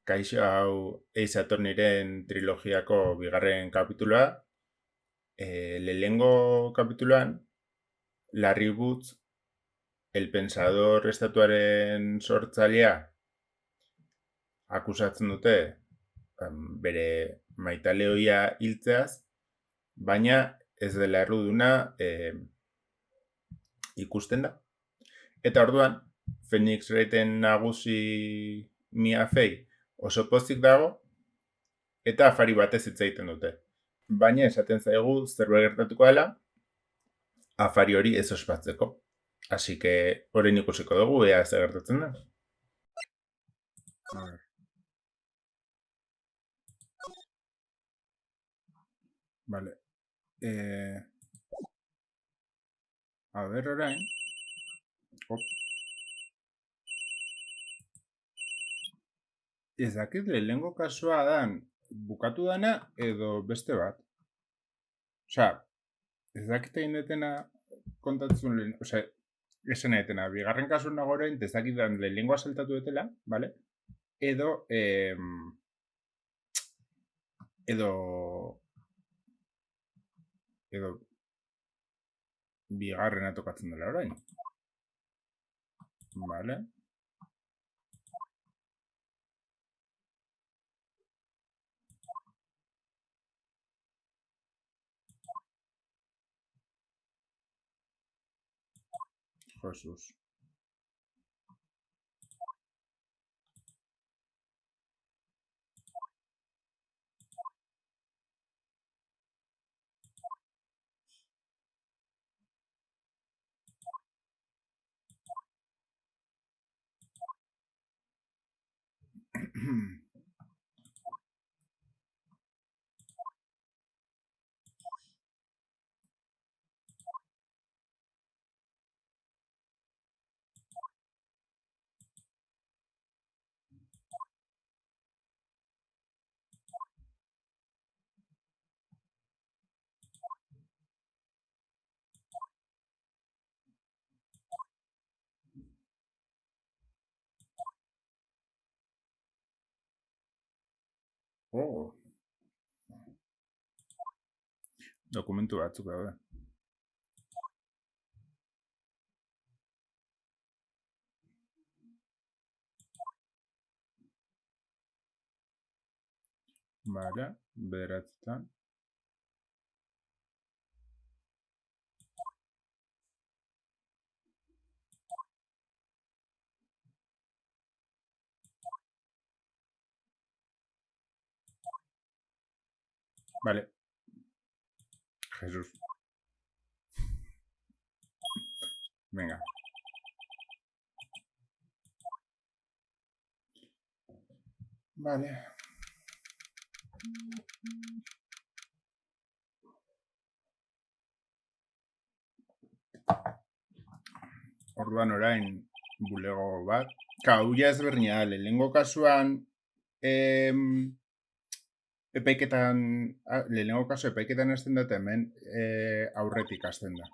Kaixo hau Ace Attorneyren trilogiako bigarren kapitulua. Lehenengo kapituluan, Larry Woods, El Pensador estatuaren sortzailea, akusatzen dute bere maitaleoia hiltzeaz, baina ez dela erruduna ikusten da. Eta orduan, Phoenix Wrighten nagusi Mia Fey oso pozik dago, eta afari batez hitz egiten dute. Baina esaten zaigu zerbait gertatuko dela, afari hori ez ospatzeko. Así que orain ikusiko dugu ea zer gertatzen da. A ver. Vale. A ver orain. Ez dakit lehenengo kasua dan bukatu dana edo beste bat. Osea, ez dakit egin detena kontatzen lehen, osea, esan etena, bigarren kasu nago orain, ez dakit dan lehenengoa saltatu dutela, vale? Edo bigarrena tokatzen dela orain. Vale. Jesus. Oh. Dokumentu batzuk daude. Vale, bederatzetan. Vale. Jesus. Venga. Vale. Orduan orain bulego bat. Hau ja ezberdina da, lehenengo kasuan lehenengo kasu epaiketan hasten da, eta hemen aurretik hasten da.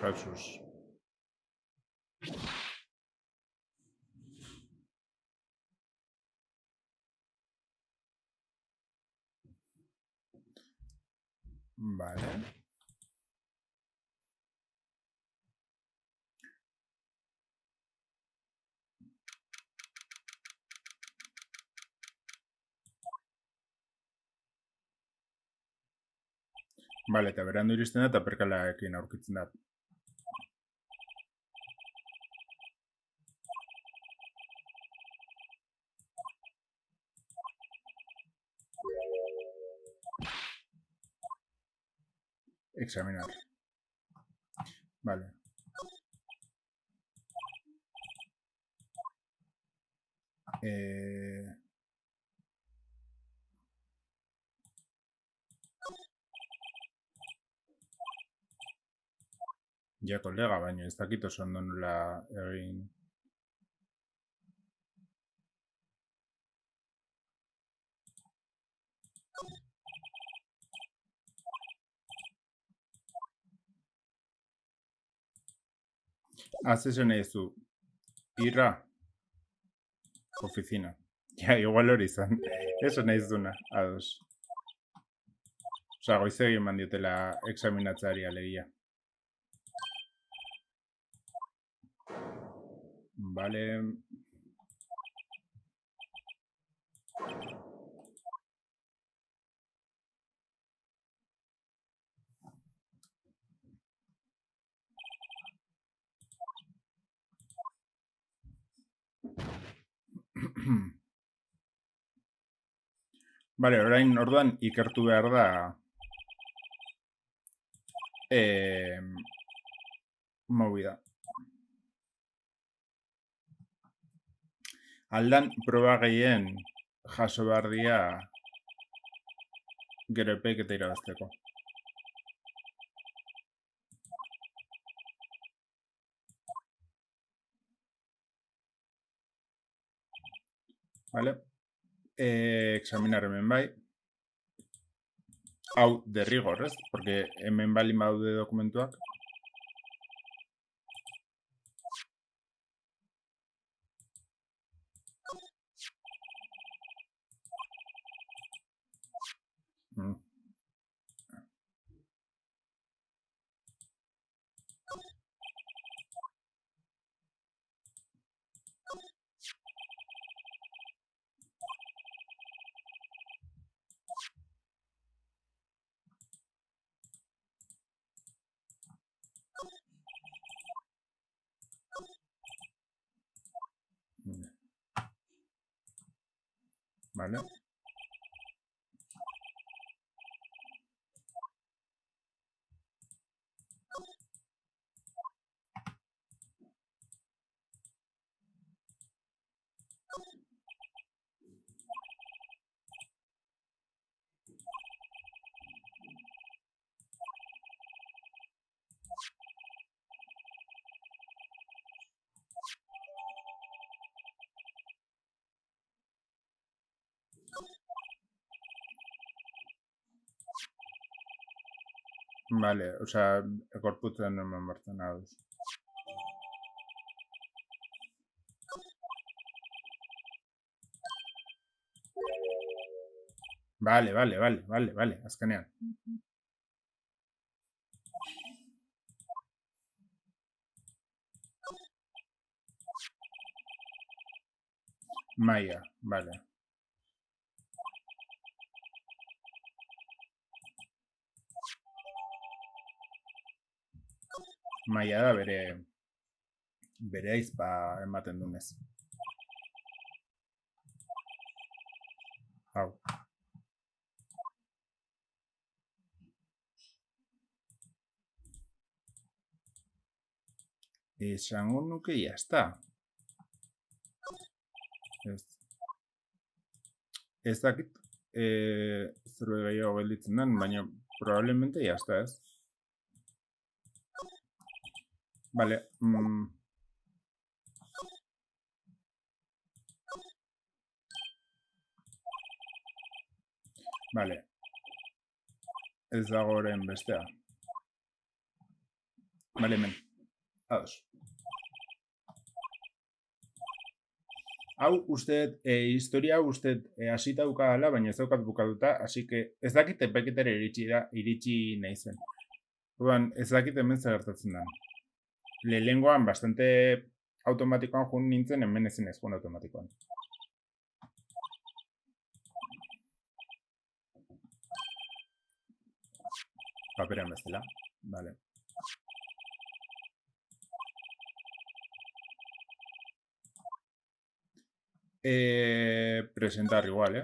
Jesus. Vale. Vale, eta berandu iristen da, eta perkalaekin aurkitzen da. Examinar. Vale. Ja, kolega, baina ez dakit oso ondo nola egin. Esan nahi zu. Irra. Oficina. Ja, igual hori izan. Eso nahi zuna, ados. Osa, goizegi eman diotela examinatzaria legia. Vale. Vale, orain orduan ikertu behar da movida. Aldan proba gehien jaso behar dira gero epaiketa irabazteko. Vale. Examinar hemen bai. Hau derrigor, ez? Porque hemen balin badaude dokumentuak. Vale. Vale, osea, gorputzen hemen bertan aduz. Vale, azkenean. Maia, vale. Maia da bere aizpa ematen dunez. Hau. Esango nuke jazta. Ez dakit zerbait gehiago gelditzen den, baina probablemente jazta, ez? Vale. Vale. Ez dago orain bestea. Vale, hemen. Ados. Hau uste, historia uste hasita dukadala, baina ez daukat bukatuta, así que ez dakit epaiketara iritsi nahi zen. Orduan, ez dakit hemen zer gertatzen da. Lehengoan bastante automatikoan joan nintzen, hemen ezin ez joan automatikoan. Paperan bezala, vale. Presentar igual,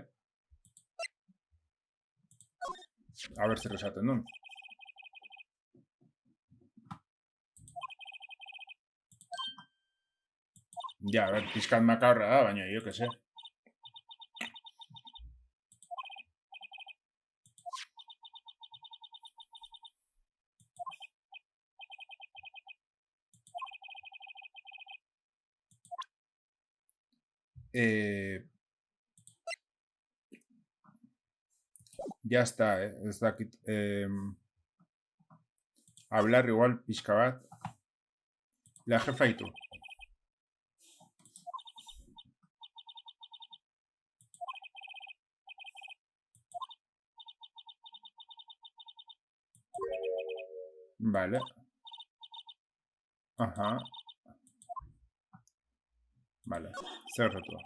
A ver zer esaten duen. Ja, a ber, pizkat makarra da, baina, jo, que sé. Ya está, ez dakit. Hablar igual pixka bat. La jefa y tú. Vale. Ajá. Vale. Cerratu.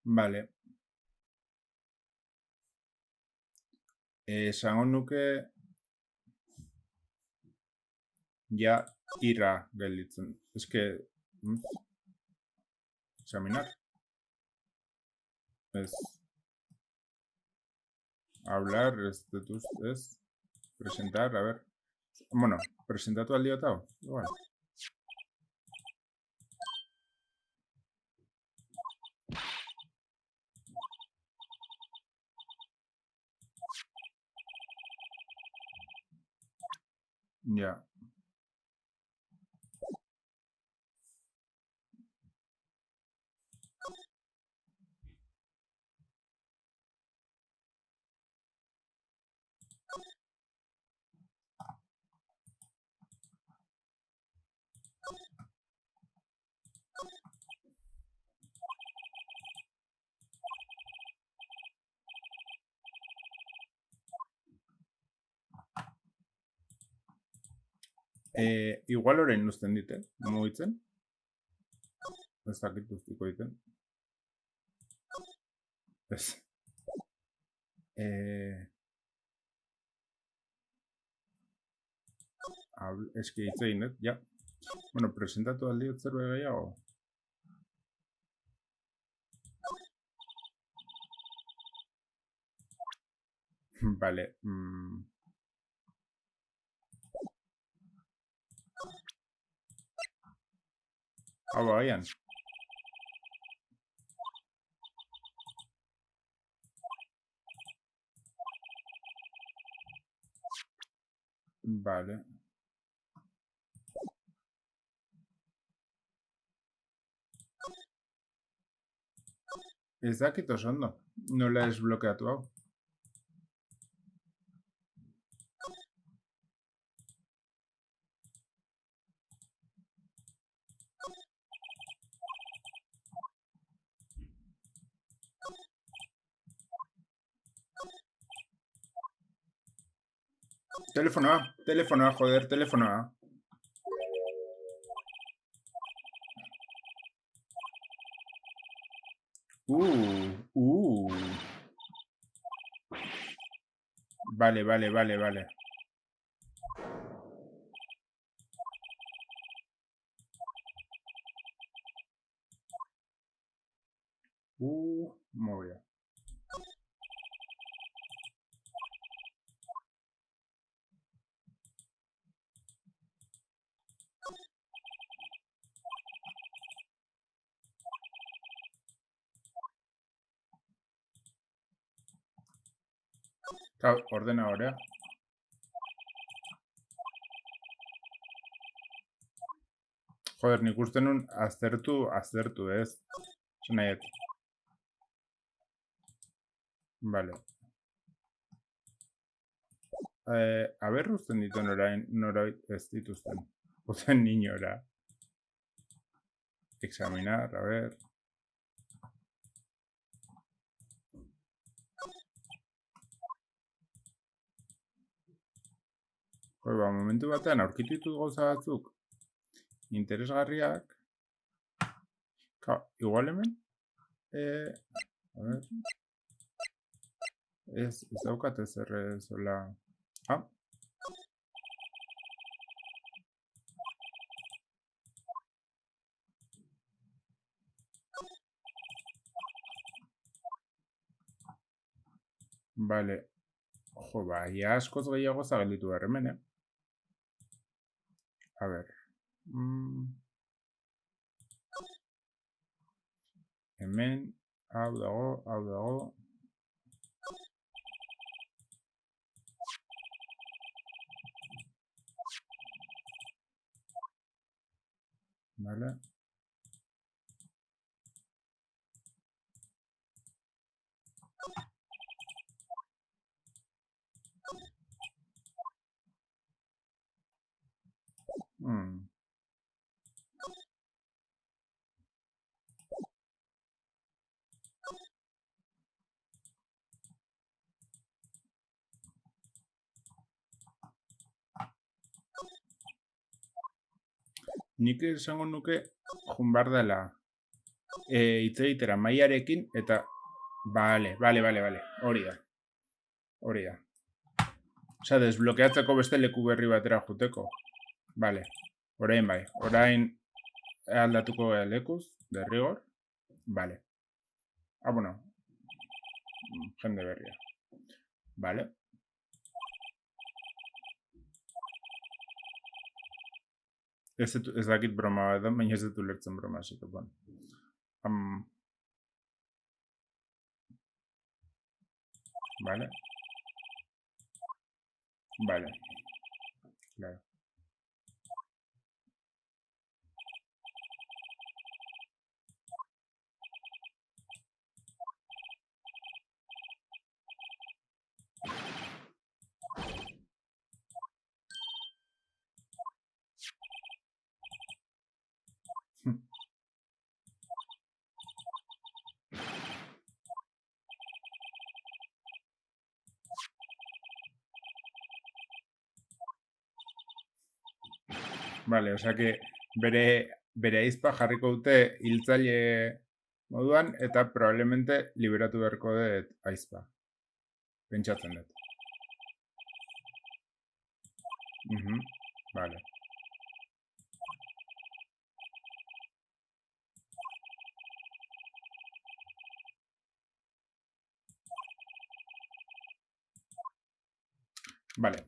Vale. Esango nuke ja irra gelditzen. Eske... Examinar. Ez. Hablar, ez. Presentar, a ver. Bueno, presentatu al diotao. Igual. Ja. Igual orain uzten dite, mugitzen. Ez dakit ustiko diten. Ez. Eski hitz egin, ja. Bueno, presentatu aldi zerbait gehiago. Vale. Hau baian. Vale. Ez dakit oso ondo. Nola ez blokeatu hau. Telefonoa, joder, telefonoa. Vale. Muy bien. Claro, ordena ahora. Joder, nik uste nun aztertu, ez? Nahiet. Vale. A ber, uzten dituen orain, norait ez dituzten. Ozen niñora. Examinar, a ver. Ba, momentu batean aurkitu ditut gauza batzuk interesgarriak. Igual hemen? A ver. Ez daukat ezer zola... Vale. Jo, ia askoz gehiago zagelditu behar hemen, A ber. Hemen, hau dago. Vale. Nik esango nuke jun behar dela hitz egitera maiarekin eta Vale. Hori da. Osea, desblokeatzeko beste leku berri batera juteko. Vale. Orain bai. Orain aldatuko lekuz, derrigor. Vale. Bueno. Jende berria. Vale. Ez dakit broma bat da, baina ez dut ulertzen broma hasiko. Vale. Vale. Claro. Vale, osea que bere aizpa jarriko dute hiltzaile moduan eta probablemente liberatu beharko dut aizpa. Pentsatzen dut. Vale. Vale.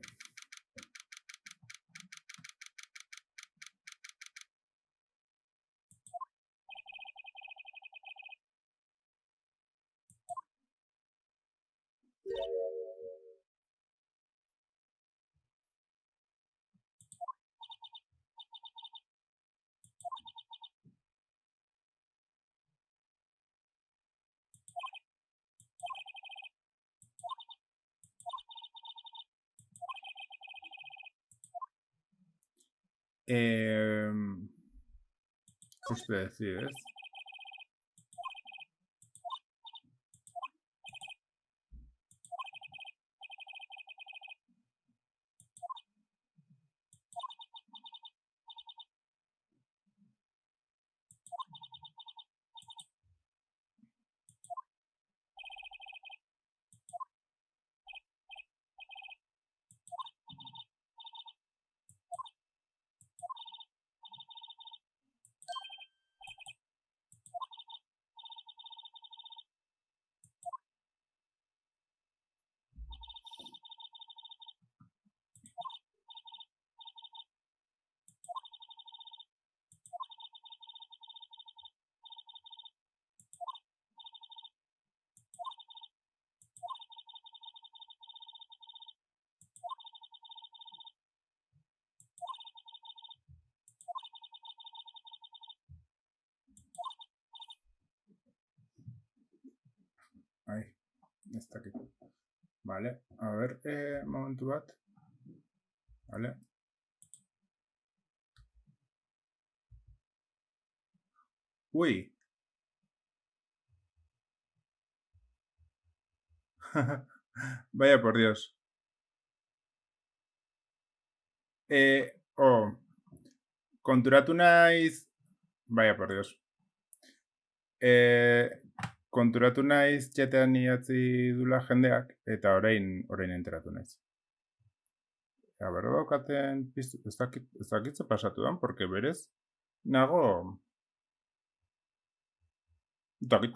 Uste decides. Ai, ez dakit. Vale, a ver, momentu bat. Vale. Ui. Vaya por Dios. Konturatu naiz... Vaya por Dios. Konturatu naiz chatean idatzi dula jendeak, eta orain enteratu naiz. Berro daukaten piztu, ez dakit ze pasatu dan, porque berez, nago... Dakit,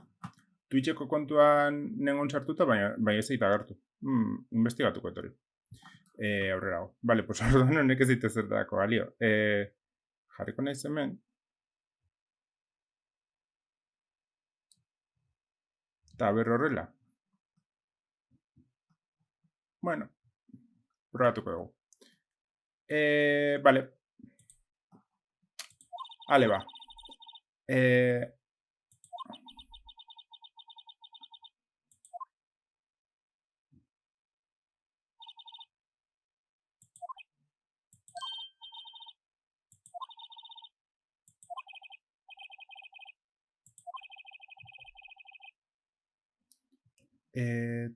Twitcheko kontuan nengon sartuta, baina ez egita agertu. Investigatuko etorri. Aurrera hau. Bale, pues orduan honek ez dite zertarako balio. Jarriko naiz hemen. Eta ber horrela. Bueno, probatuko dugu. Bale. Ale ba.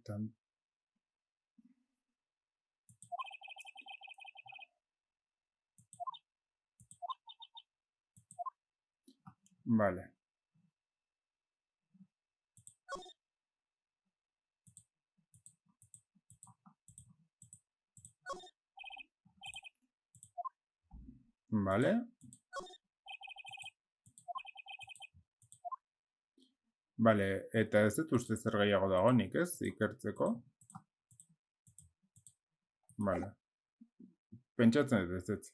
Tan... Vale. Vale. Vale, eta ez dut uste zer gehiago dagonik, ez? Ikertzeko. Vale. Pentsatzen dut ez dut.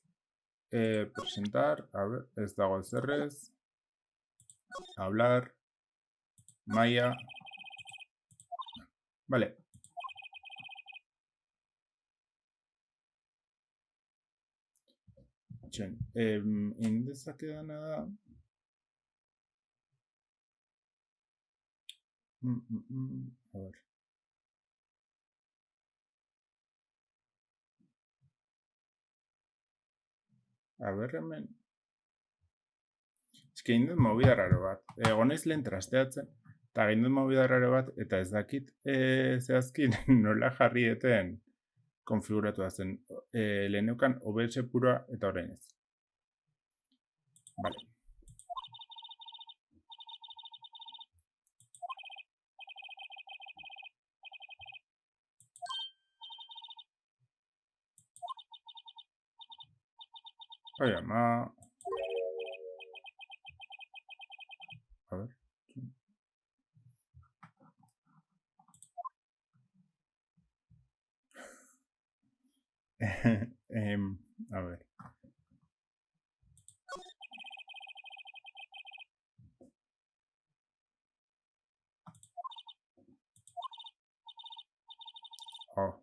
Presentar, a ver, ez dago zerrez. Hablar. Maia. Vale. Txen, indezakedana da... A ver. A ver, hemen... Ez que indut movida raro bat. Egonez lehen trasteatzen, eta indut movida raro bat, eta ez dakit zehazkin nola jarri eten konfiguratu zen. Leheneukan OBS puroa eta orain ez. Vale. Oye, ama... A ver. A ver. Oh.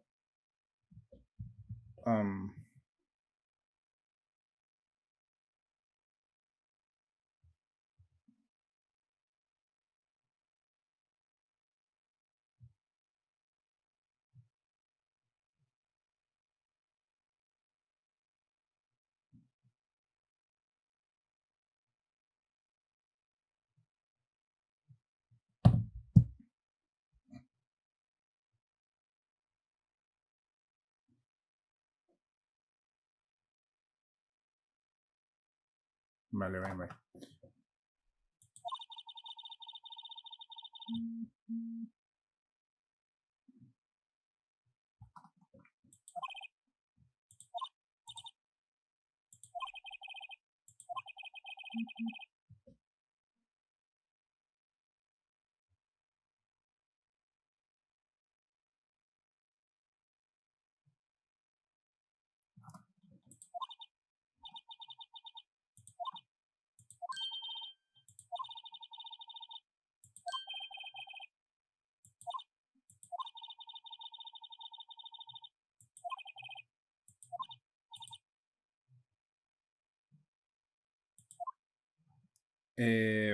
Vale, bai, bai.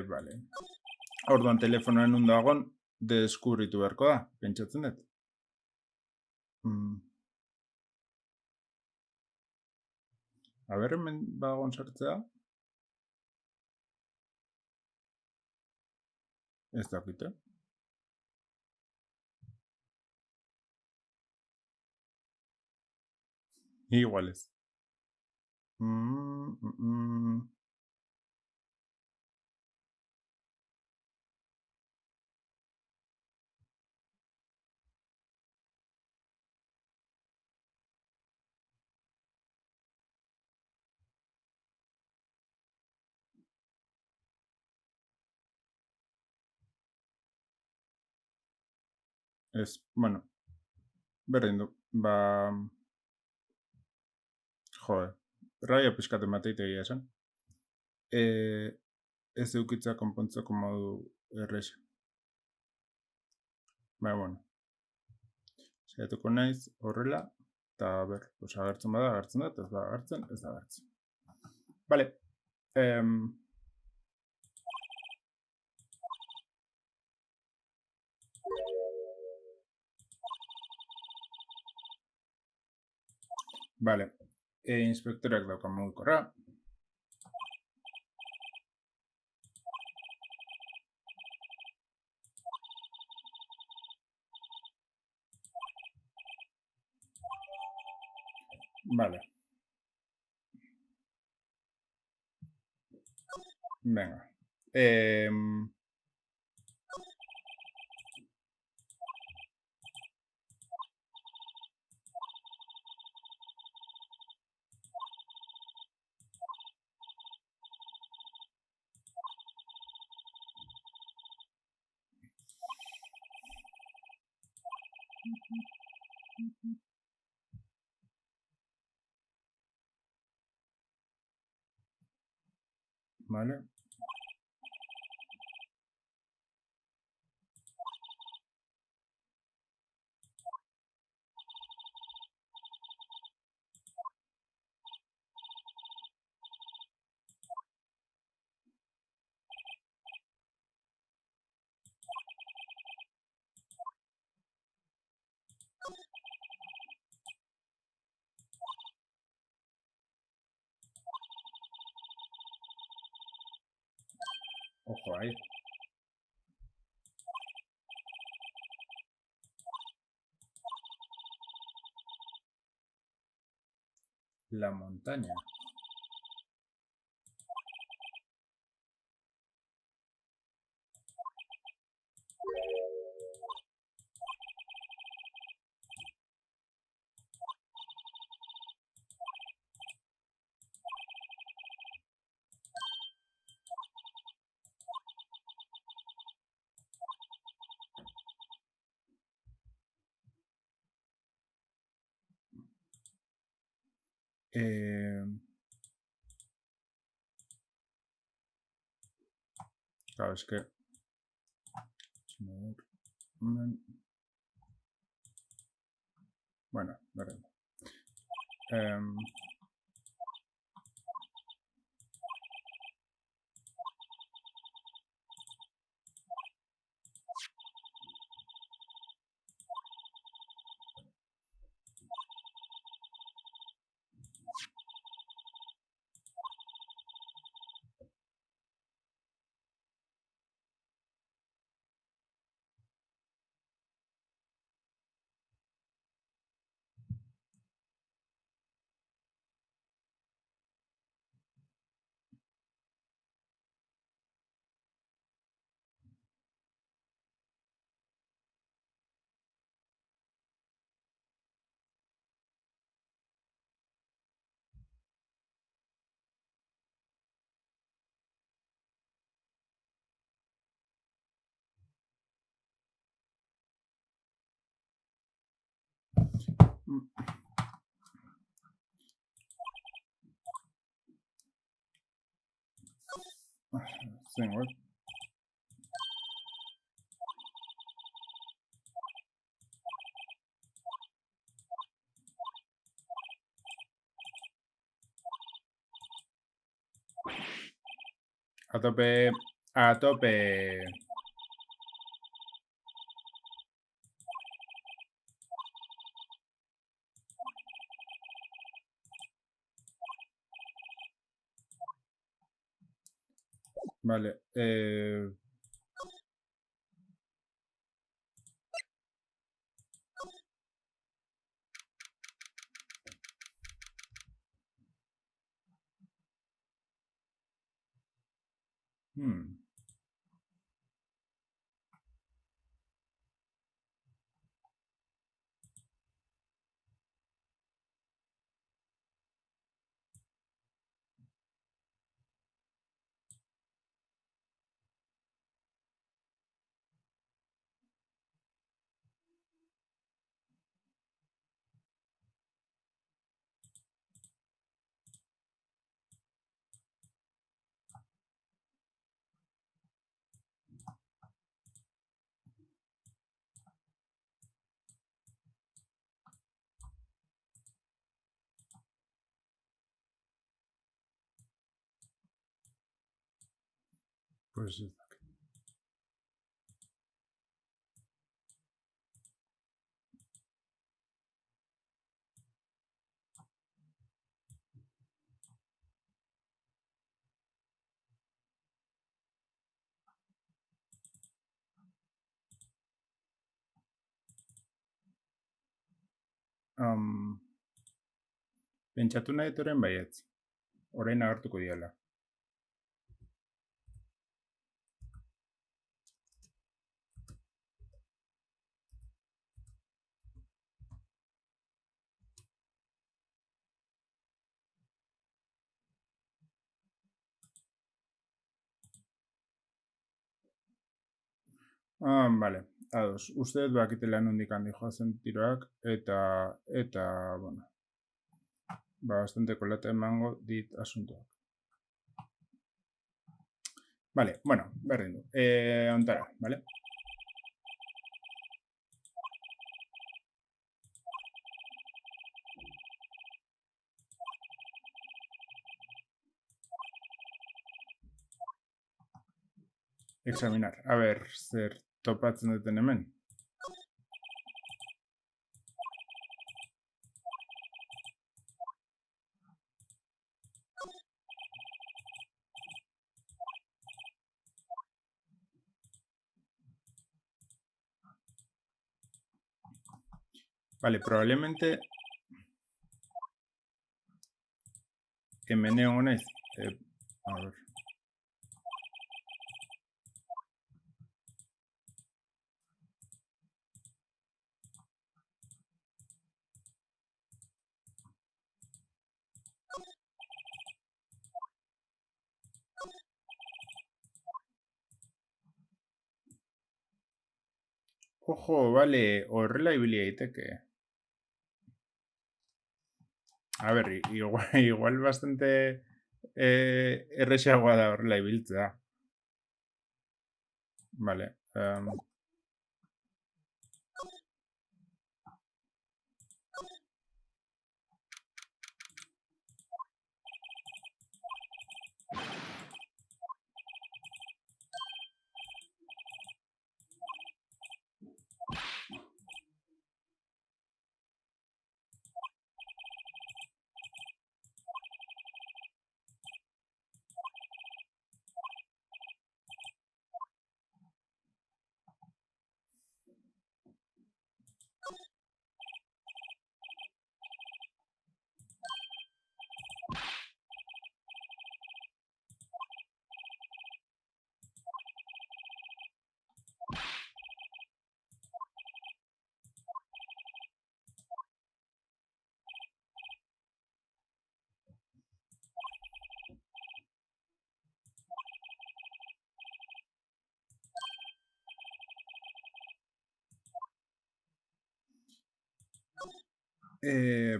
Vale. Orduan telefonoen undagon deskubritu beharko da, pentsatzen dut. A ber, hemen bagon sartzea. Ez dakite. Igual ez. Ez, bueno. berdin du. Rabia pixkat emateite egia esan. Ez eukitza konpontzeko modu erresa. Baina, bueno, saiatuko naiz horrela, eta agertzen bada, agertzen da, eta ez da agertzen, ez da agertzen. Vale. Vale. Inspektoreak daukan mugikorra. Vale. Venga. Vale. Ojo ahí. La montaña. Claro, es que... Bueno, veremos. Zen, igual. A tope, a tope. Vale. Pues ez dakit. Pentsatu nahi dut orain baietz. Orain agertuko diala. Vale, ados. Uste dut bakitela nondik handi joazen tiroak, eta, bueno, bastante kolata emango dit asuntoak. Vale, bueno, berdin du. Ontara, vale? Examinar. A ber, zer topatzen duten hemen. Vale, probablemente hemen egon naiz. A ber. Ojo, vale, horrela ibili daiteke. A ber, igual bastante erresagoa da horrela ibiltzea. Vale.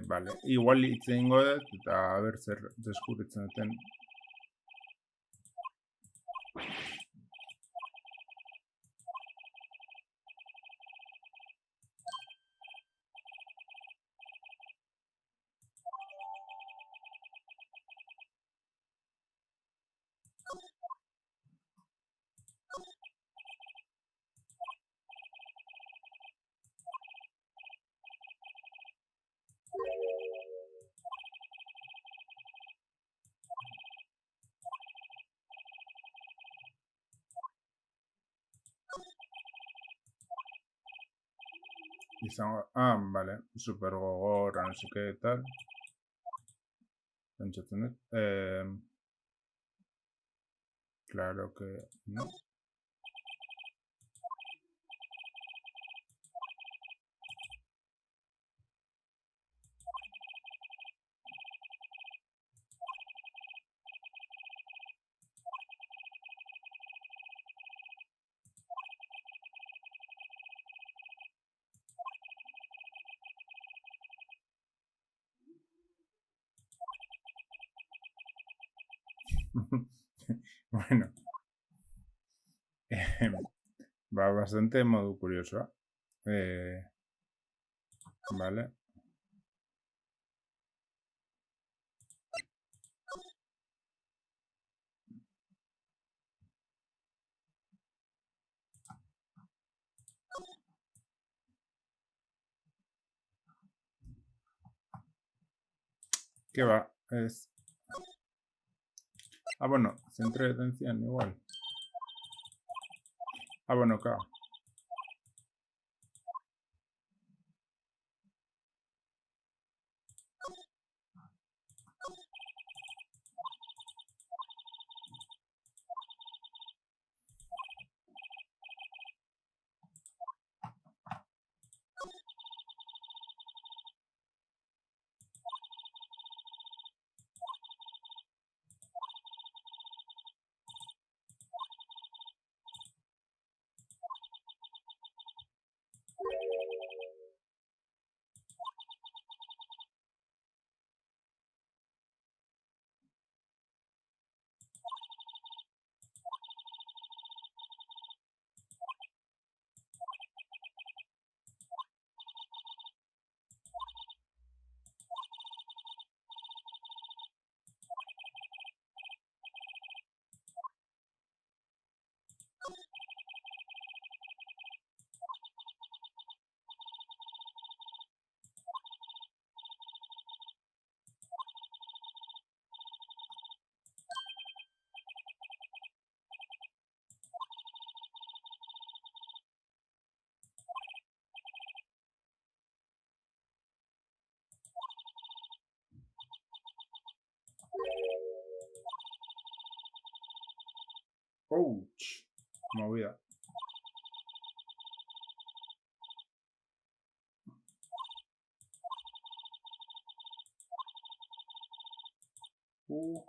Vale, igual hitz egingo dut, eta ber zer deskubritzen duten. Izango, vale, super gogorra, no sé qué, tal. Pentsatzen dut. Claro que no. Bueno, va bastante modo curioso. Vale. ¿Qué va? Es... Ah, bueno, centro de detención igual. Ah, bueno, claro. Ouch. Movida. Uh.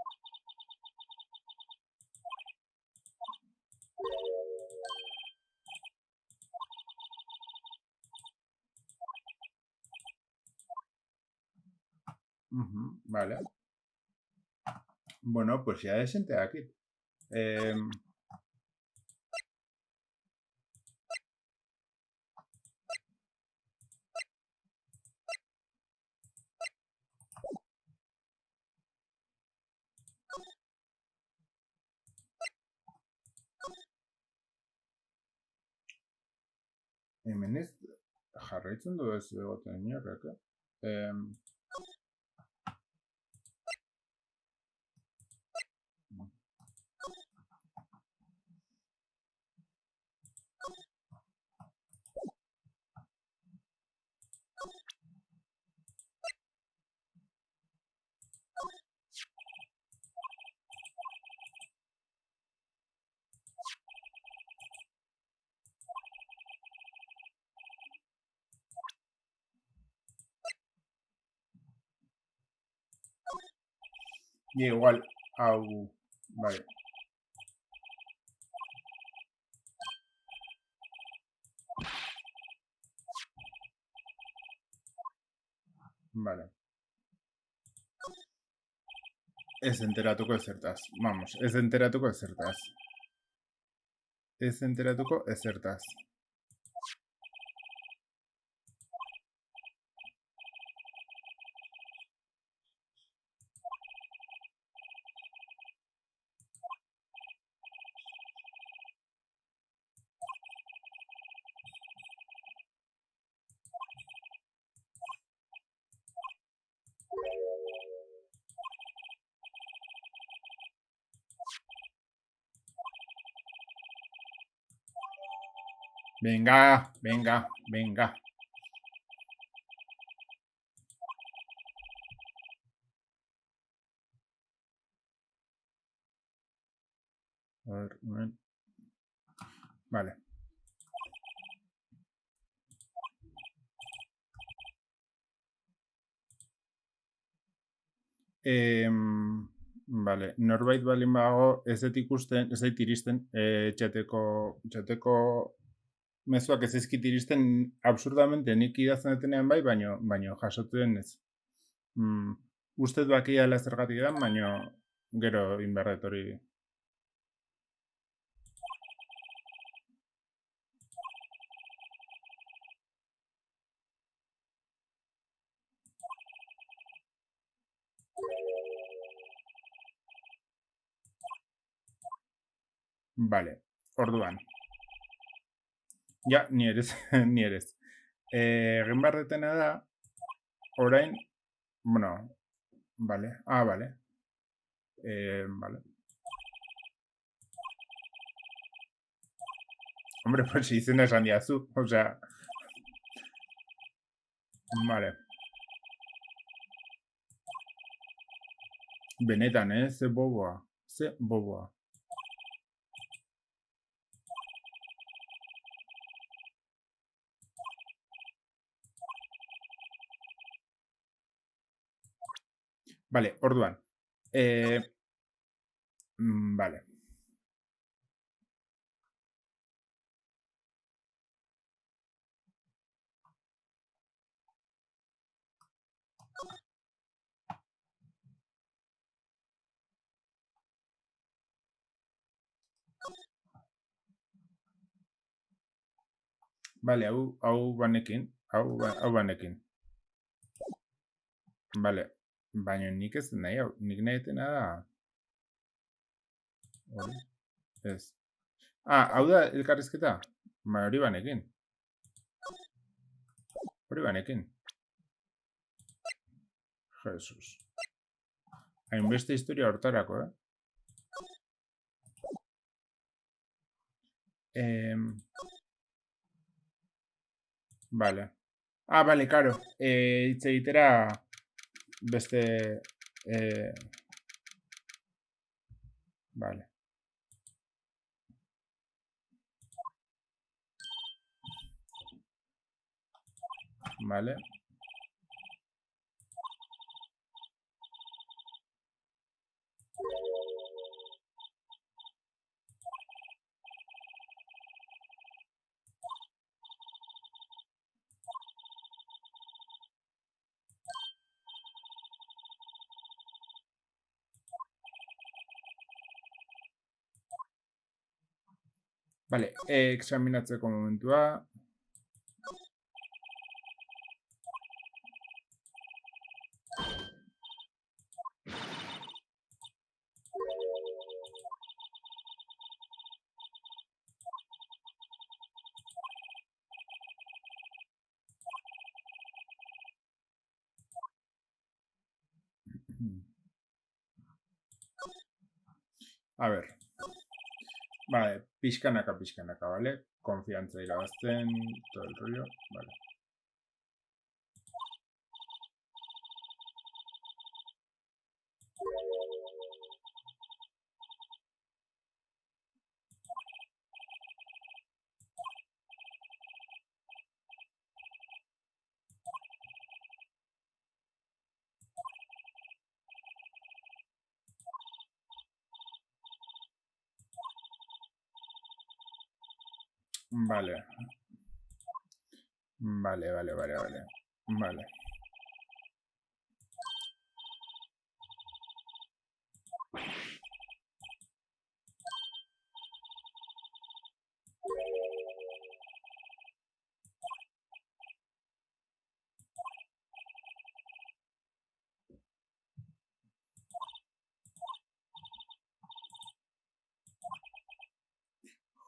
Vale. Bueno, pues ya es gente aquí. Hemen ez jarraitzen du ez egoten inorrek, Y igual, hau, vale. Vale. Ez enteratuko ezertaz. Vamos, ez enteratuko ezertaz. Ez enteratuko ezertaz. Venga, venga, venga. A ver, un momento. Vale. Vale, norbait balin bago ez dut ikusten, ez dut iristen txateko mezuak ez ezkit iristen absurdamente nik idazten detenean bai, baino jasotzen ez. Uste dut bakia ala zergatik da, baino gero inberret hori. Vale, orduan. Ja, ni erez, ni erez. Egin behar detena da, orain, bueno, Vale. Ah, vale. Vale. Hombre, pues si izena esan diazu. O sea, vale. Benetan, ze boboa. Ze boboa. Vale, orduan. Vale. Vale, hau banekin. Hau banekin. Vale. Baina nik ez nahi hau. Nik nahi etena da. Hori. Ez. Ah, hau da elkarrizketa? Hori banekin. Hori banekin. Jesus. Hainbeste historia hortarako, Vale. Ah, vale, karo. Hitz egitera beste... Vale. Vale. Vale, examinatzeko momentua. A ver. Vale, pixkanaka, ¿vale? Confianza irabazten, todo el rollo, vale. Vale. Vale. Vale.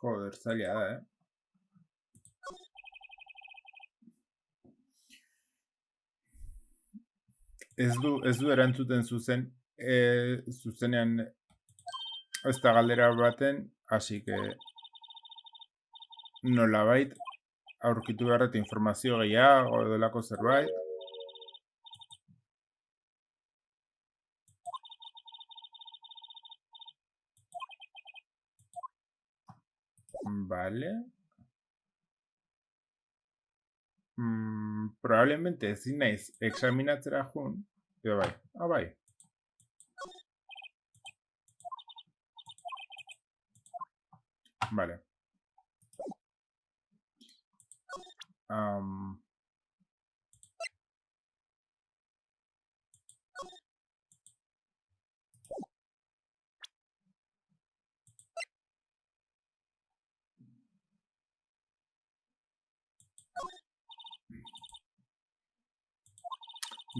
Joder, zaila da, Ez du erantzuten zuzenean ez da galdera baten, así que nolabait aurkitu beharret informazio gehiago delako zerbait. Vale. Probablemente ezin naiz examinatzera joan, edo bai. Ah, bai. Vale.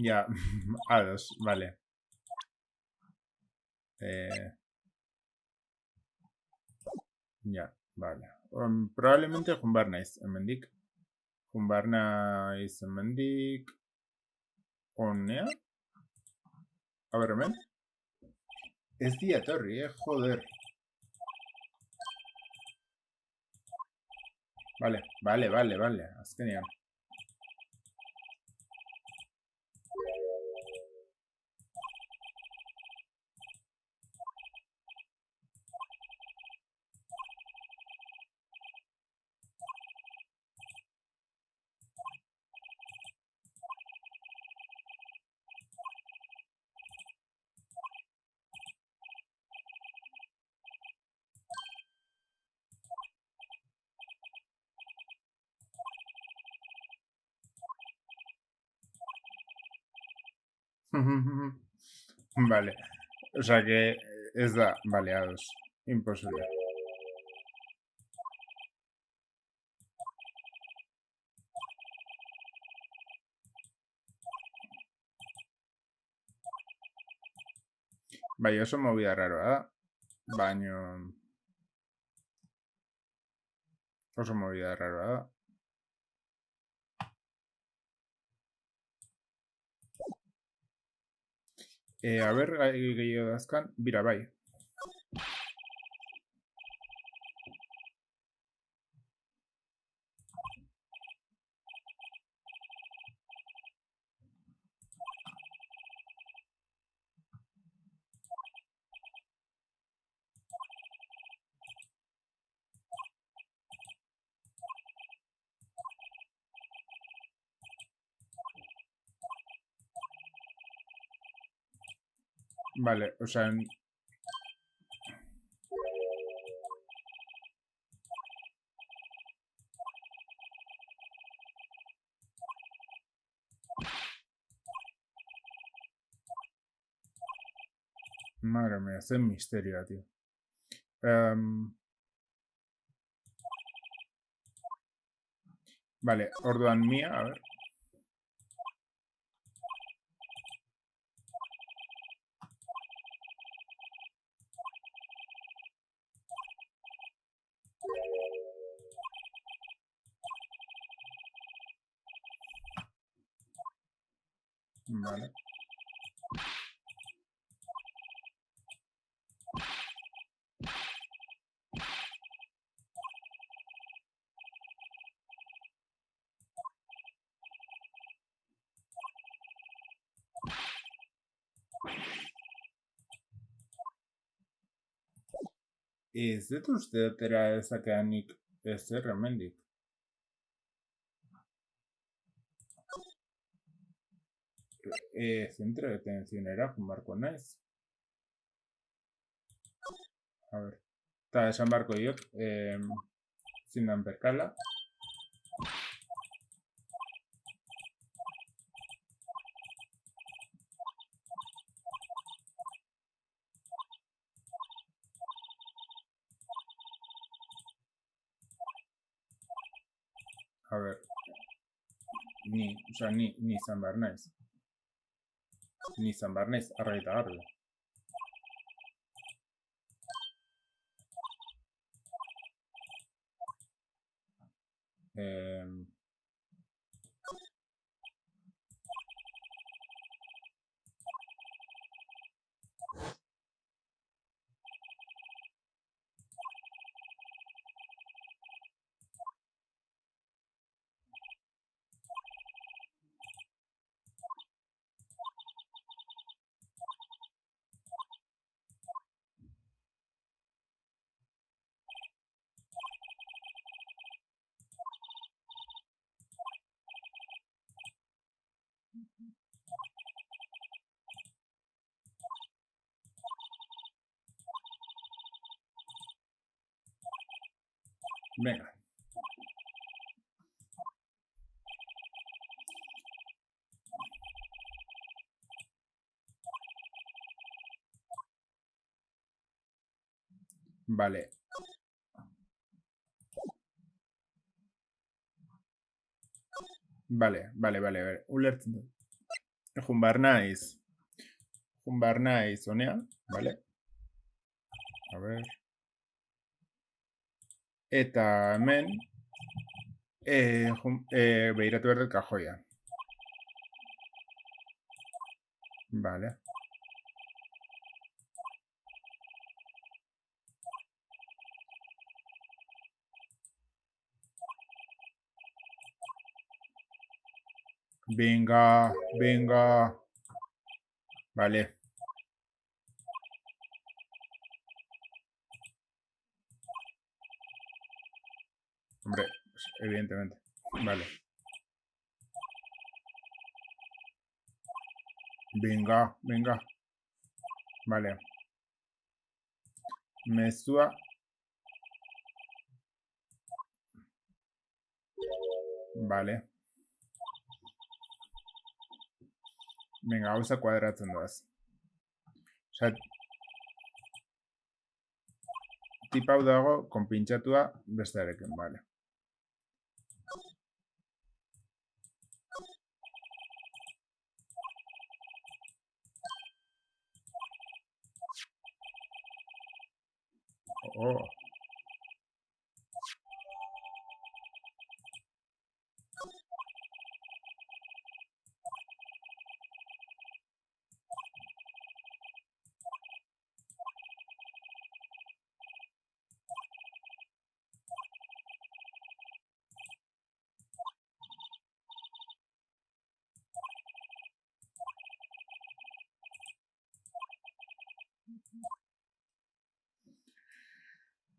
Ja, ados, vale. Ja, vale. Probablemente joan behar naiz, hemendik. Joan behar naiz hemendik. Honea? A ver, hemen. Ez di etorri, joder. Vale. Azkenean. Vale. O sea que ez da baleados. Imposible. Bai, oso movida raroa da. Baino... Oso movida raroa da. A ber, gehiago dazkan. Bira, bai. Vale, o sea... Madre mía, zen misterioa, tío. Vale, orduan mia, a ver. Vale. Ez dut uste dutera ezakeanik ezer hemendik. Centro de detencionera barko naiz. A ver. Eta esan barko diot, zindan berkala. A ver. Ni izan behar naiz. Ni izan behar naiz, argi eta garbi. Venga. Vale. Vale. Ulertzen dut. Jun behar naiz honea, vale? A ver. Eta hemen behiratu behar dut kajoia. Vale. Venga, venga. Vale. Hombre, pues, evidentemente. Vale. Venga, venga. Vale. Mezua. Vale. Venga, gauza kuadratzen doaz. Osea, tip hau dago konpintxatua bestearekin, vale. Oh,